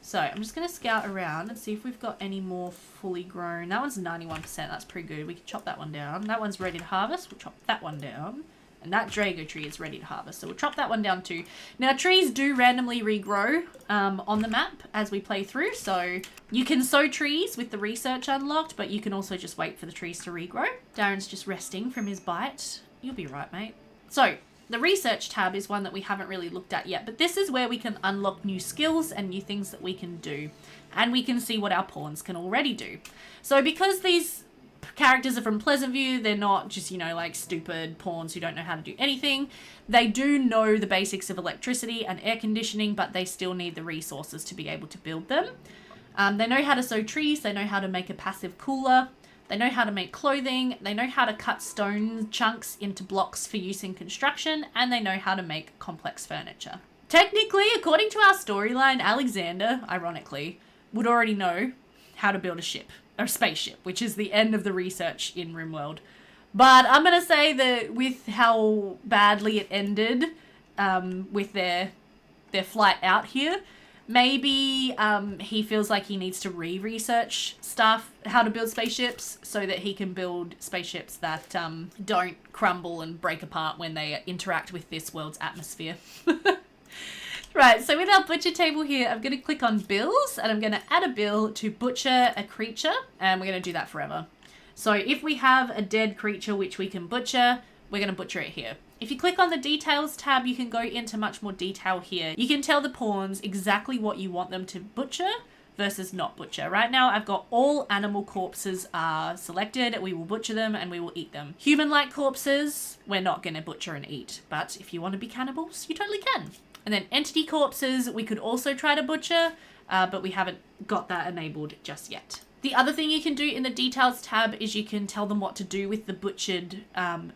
[SPEAKER 1] So I'm just going to scout around and see if we've got any more fully grown. That one's 91%. That's pretty good. We can chop that one down. That one's ready to harvest. We'll chop that one down. And that Drago tree is ready to harvest. So we'll chop that one down too. Now, trees do randomly regrow on the map as we play through. So you can sow trees with the research unlocked, but you can also just wait for the trees to regrow. Darren's just resting from his bite. You'll be right, mate. So... the research tab is one that we haven't really looked at yet, but this is where we can unlock new skills and new things that we can do. And we can see what our pawns can already do. So because these characters are from Pleasantview, they're not just, you know, like stupid pawns who don't know how to do anything. They do know the basics of electricity and air conditioning, but they still need the resources to be able to build them. They know how to sow trees, they know how to make a passive cooler. They know how to make clothing, they know how to cut stone chunks into blocks for use in construction, and they know how to make complex furniture. Technically, according to our storyline, Alexander, ironically, would already know how to build a ship, or a spaceship, which is the end of the research in Rimworld. But I'm going to say that with how badly it ended with their flight out here, Maybe he feels like he needs to research stuff, how to build spaceships, so that he can build spaceships that don't crumble and break apart when they interact with this world's atmosphere. Right, so with our butcher table here, I'm going to click on bills, and I'm going to add a bill to butcher a creature, and we're going to do that forever. So if we have a dead creature which we can butcher, we're going to butcher it here. If you click on the details tab, you can go into much more detail here. You can tell the pawns exactly what you want them to butcher versus not butcher. Right now, I've got all animal corpses are selected. We will butcher them and we will eat them. Human-like corpses, we're not going to butcher and eat. But if you want to be cannibals, you totally can. And then entity corpses, we could also try to butcher, but we haven't got that enabled just yet. The other thing you can do in the details tab is you can tell them what to do with the butchered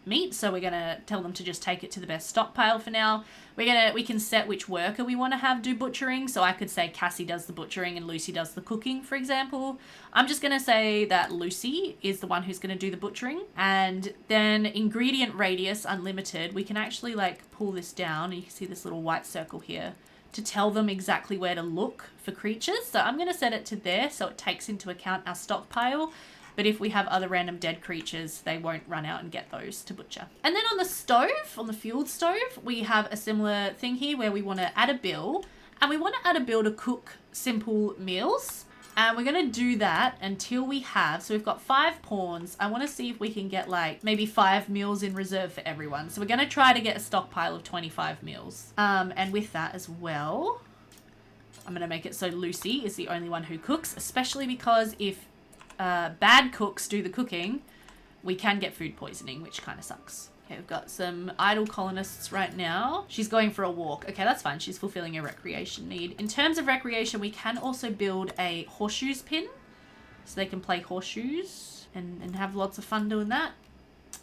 [SPEAKER 1] meat. So we're going to tell them to just take it to the best stockpile for now. We can set which worker we want to have do butchering. So I could say Cassie does the butchering and Lucy does the cooking, for example. I'm just going to say that Lucy is the one who's going to do the butchering. And then ingredient radius unlimited, we can actually like pull this down. You can see this little white circle here, to tell them exactly where to look for creatures. So I'm going to set it to there so it takes into account our stockpile. But if we have other random dead creatures, they won't run out and get those to butcher. And then on the stove, on the fueled stove, we have a similar thing here where we want to add a bill. And we want to add a bill to cook simple meals. And we're going to do that until we have, so we've got 5 pawns. I want to see if we can get like maybe 5 meals in reserve for everyone. So we're going to try to get a stockpile of 25 meals. And with that as well, I'm going to make it so Lucy is the only one who cooks, especially because if bad cooks do the cooking, we can get food poisoning, which kind of sucks. Okay, we've got some idle colonists right now. She's going for a walk. Okay, that's fine. She's fulfilling a recreation need. In terms of recreation, we can also build a horseshoes pin, so they can play horseshoes and have lots of fun doing that.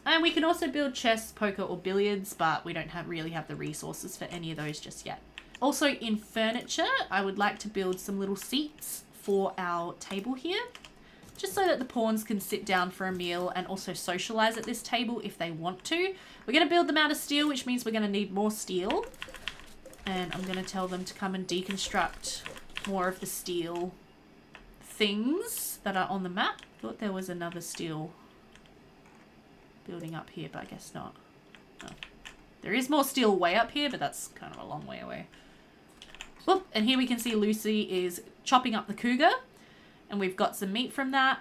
[SPEAKER 1] And we can also build chess, poker, or billiards, but we don't really have the resources for any of those just yet. Also in furniture, I would like to build some little seats for our table here, just so that the pawns can sit down for a meal and also socialize at this table if they want to. We're going to build them out of steel, which means we're going to need more steel. And I'm going to tell them to come and deconstruct more of the steel things that are on the map. Thought there was another steel building up here, but I guess not. Oh. There is more steel way up here, but that's kind of a long way away. Whoop, and here we can see Lucy is chopping up the cougar. And we've got some meat from that,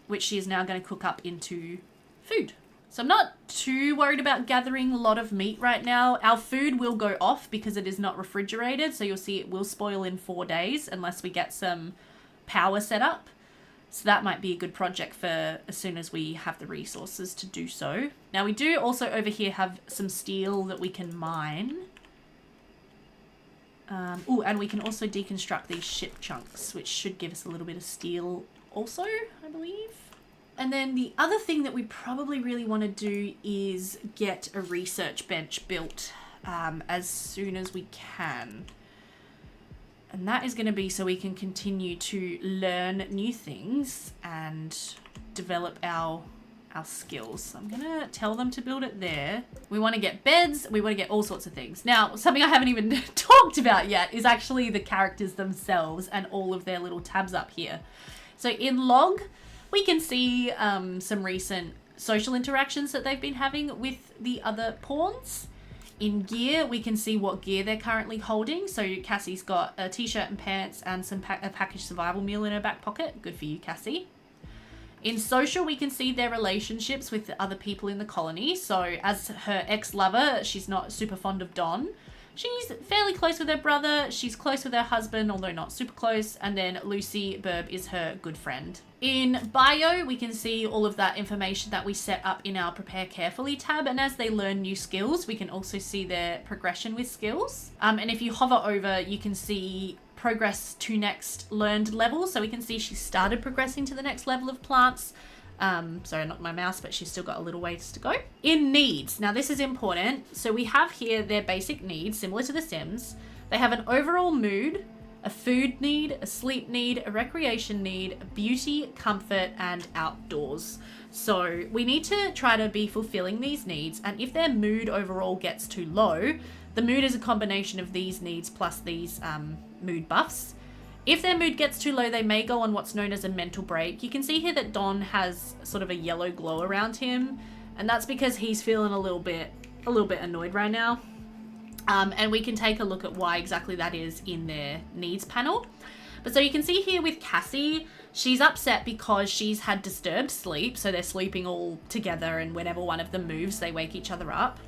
[SPEAKER 1] which she is now going to cook up into food. So I'm not too worried about gathering a lot of meat right now. Our food will go off because it is not refrigerated. So you'll see it will spoil in 4 days unless we get some power set up. So that might be a good project for as soon as we have the resources to do so. Now we do also over here have some steel that we can mine. Oh, and we can also deconstruct these ship chunks, which should give us a little bit of steel also, I believe. And then the other thing that we probably really want to do is get a research bench built as soon as we can. And that is going to be so we can continue to learn new things and develop our skills. So I'm going to tell them to build it there. We want to get beds. We want to get all sorts of things. Now, something I haven't even talked about yet is actually the characters themselves and all of their little tabs up here. So in log, we can see some recent social interactions that they've been having with the other pawns. In gear, we can see what gear they're currently holding. So Cassie's got a t-shirt and pants and a packaged survival meal in her back pocket. Good for you, Cassie. In social, we can see their relationships with the other people in the colony. So as her ex-lover, she's not super fond of Don. She's fairly close with her brother. She's close with her husband, although not super close. And then Lucy Burb is her good friend. In bio, we can see all of that information that we set up in our Prepare Carefully tab. And as they learn new skills, we can also see their progression with skills. And if you hover over, you can see progress to next learned level. So we can see she started progressing to the next level of plants. Sorry, not my mouse, but she's still got a little ways to go. In needs, now this is important. So we have here their basic needs, similar to The Sims. They have an overall mood, a food need, a sleep need, a recreation need, beauty, comfort, and outdoors. So we need to try to be fulfilling these needs. And if their mood overall gets too low, the mood is a combination of these needs plus these mood buffs. If their mood gets too low, they may go on what's known as a mental break. You can see here that Don has sort of a yellow glow around him, and that's because he's feeling a little bit annoyed right now. And we can take a look at why exactly that is in their needs panel. But so you can see here with Cassie, she's upset because she's had disturbed sleep, so they're sleeping all together, and whenever one of them moves, they wake each other up.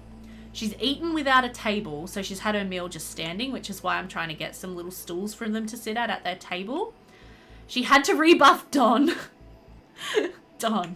[SPEAKER 1] She's eaten without a table, so she's had her meal just standing, which is why I'm trying to get some little stools for them to sit at their table. She had to rebuff Don. Don.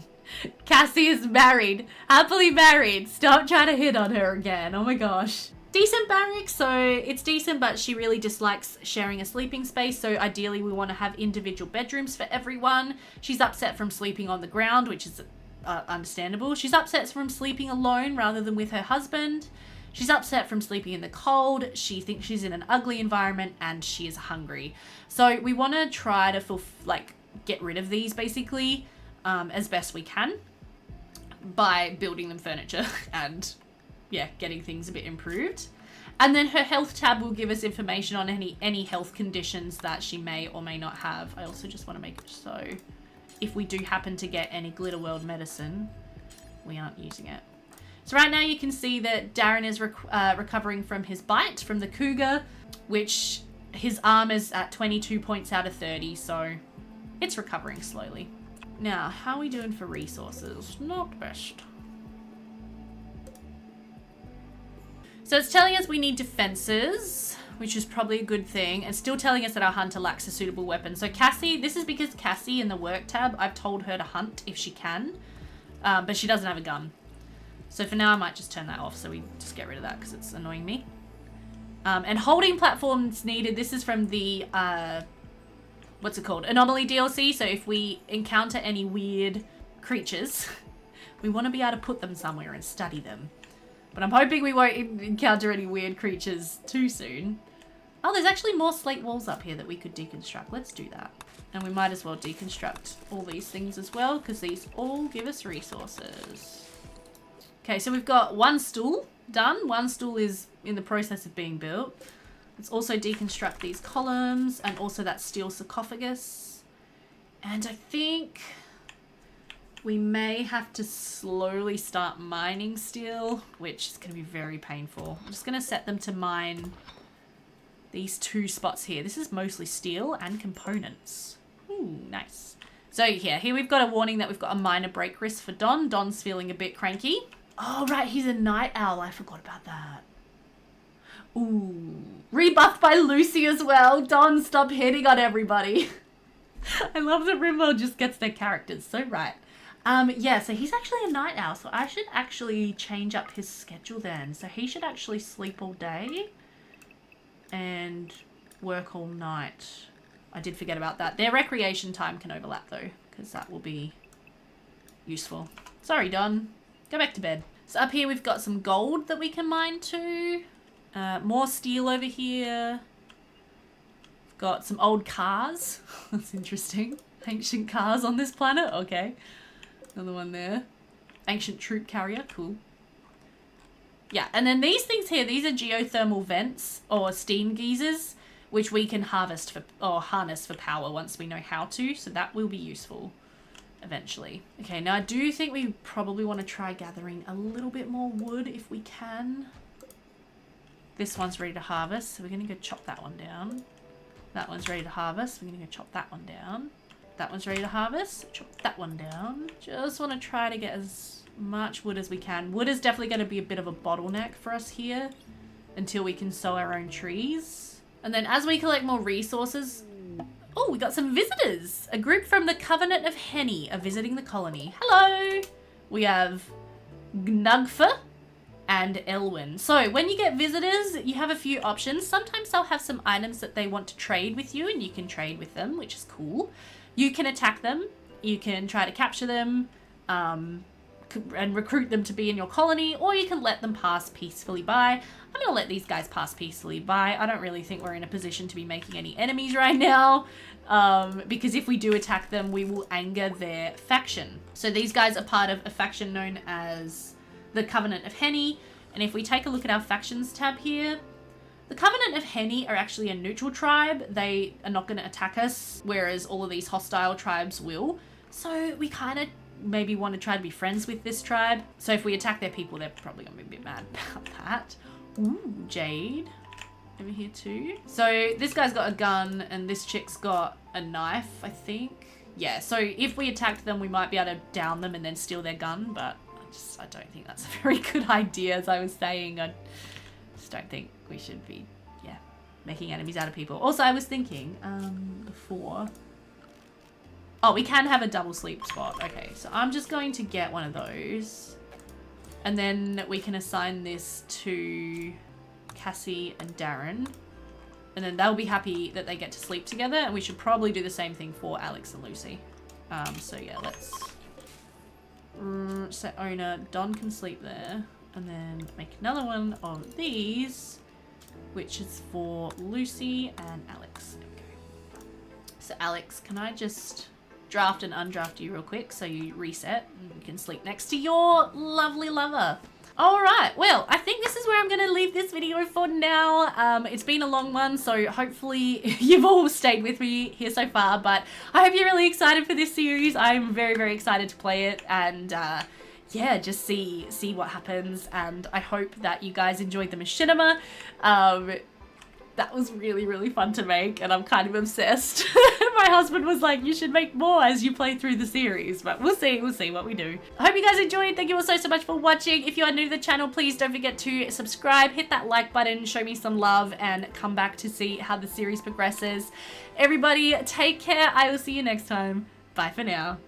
[SPEAKER 1] Cassie is married. Happily married. Stop trying to hit on her again. Oh my gosh. Decent barracks, so it's decent, but she really dislikes sharing a sleeping space, so ideally we want to have individual bedrooms for everyone. She's upset from sleeping on the ground, which is understandable. She's upset from sleeping alone rather than with her husband. She's upset from sleeping in the cold. She thinks she's in an ugly environment, and she is hungry. So we want to try to get rid of these basically as best we can by building them furniture and getting things a bit improved. And then her health tab will give us information on any health conditions that she may or may not have. I also just want to make it so if we do happen to get any Glitter World medicine, we aren't using it. So right now you can see that Darren is recovering from his bite from the cougar, which his arm is at 22 points out of 30, so it's recovering slowly. Now, how are we doing for resources? Not best. So it's telling us we need defenses, which is probably a good thing, and still telling us that our hunter lacks a suitable weapon. So Cassie, this is because Cassie in the work tab, I've told her to hunt if she can, but she doesn't have a gun. So for now, I might just turn that off so we just get rid of that because it's annoying me. And holding platforms needed, this is from the, what's it called? Anomaly DLC. So if we encounter any weird creatures, we want to be able to put them somewhere and study them. But I'm hoping we won't encounter any weird creatures too soon. Oh, there's actually more slate walls up here that we could deconstruct. Let's do that. And we might as well deconstruct all these things as well, because these all give us resources. Okay, so we've got one stool done. One stool is in the process of being built. Let's also deconstruct these columns and also that steel sarcophagus. And I think we may have to slowly start mining steel, which is going to be very painful. I'm just going to set them to mine these two spots here. This is mostly steel and components. Ooh, nice. So yeah, here we've got a warning that we've got a minor break risk for Don. Don's feeling a bit cranky. Oh, right, he's a night owl. I forgot about that. Ooh. Rebuffed by Lucy as well. Don, stop hitting on everybody. I love that Rimworld just gets their characters so right. Yeah, so he's actually a night owl, so I should actually change up his schedule then. So he should actually sleep all day and work all night. I did forget about that. Their recreation time can overlap though, because that will be useful. Sorry, Don. Go back to bed. So up here we've got some gold that we can mine too. More steel over here. We've got some old cars. That's interesting. Ancient cars on this planet. Okay. Another one there. Ancient troop carrier. Cool. Yeah, and then these things here, these are geothermal vents or steam geysers, which we can harvest for or harness for power once we know how to. So that will be useful eventually. Okay, now I do think we probably want to try gathering a little bit more wood if we can. This one's ready to harvest, so we're going to go chop that one down. That one's ready to harvest. We're going to go chop that one down. That one's ready to harvest. Chop that one down. Just want to try to get as much wood as we can. Wood is definitely going to be a bit of a bottleneck for us here until we can sow our own trees. And then as we collect more resources... Oh, we got some visitors. A group from the Covenant of Henny are visiting the colony. Hello! We have Gnugfa and Elwyn. So when you get visitors, you have a few options. Sometimes they'll have some items that they want to trade with you and you can trade with them, which is cool. You can attack them. You can try to capture them and recruit them to be in your colony, or you can let them pass peacefully by. I'm going to let these guys pass peacefully by. I don't really think we're in a position to be making any enemies right now, because if we do attack them, we will anger their faction. So these guys are part of a faction known as the Covenant of Henny, and if we take a look at our factions tab here, The Covenant of Henny are actually a neutral tribe. They are not going to attack us, whereas all of these hostile tribes will. So we kind of maybe want to try to be friends with this tribe. So if we attack their people, they're probably going to be a bit mad about that. Ooh, Jade. Over here too. So this guy's got a gun and this chick's got a knife, I think. Yeah, so if we attacked them, we might be able to down them and then steal their gun, but I don't think that's a very good idea. As I was saying, I just don't think we should be, yeah, making enemies out of people. Also, I was thinking, before... Oh, we can have a double sleep spot. Okay, so I'm just going to get one of those. And then we can assign this to Cassie and Darren. And then they'll be happy that they get to sleep together. And we should probably do the same thing for Alex and Lucy. So yeah, let's set owner. Don can sleep there. And then make another one of these, which is for Lucy and Alex. There we go. So Alex, can I just draft and undraft you real quick so you reset and you can sleep next to your lovely lover? All right, well, I think this is where I'm going to leave this video for now. It's been a long one, so hopefully you've all stayed with me here so far, but I hope you're really excited for this series. I'm very, very excited to play it and yeah, just see what happens, and I hope that you guys enjoyed the machinima. That was really, really fun to make, and I'm kind of obsessed. My husband was like, you should make more as you play through the series, but we'll see what we do. I hope you guys enjoyed. Thank you all so much for watching. If you are new to the channel, please don't forget to subscribe, hit that like button, show me some love, and come back to see how the series progresses. Everybody, take care. I will see you next time. Bye for now.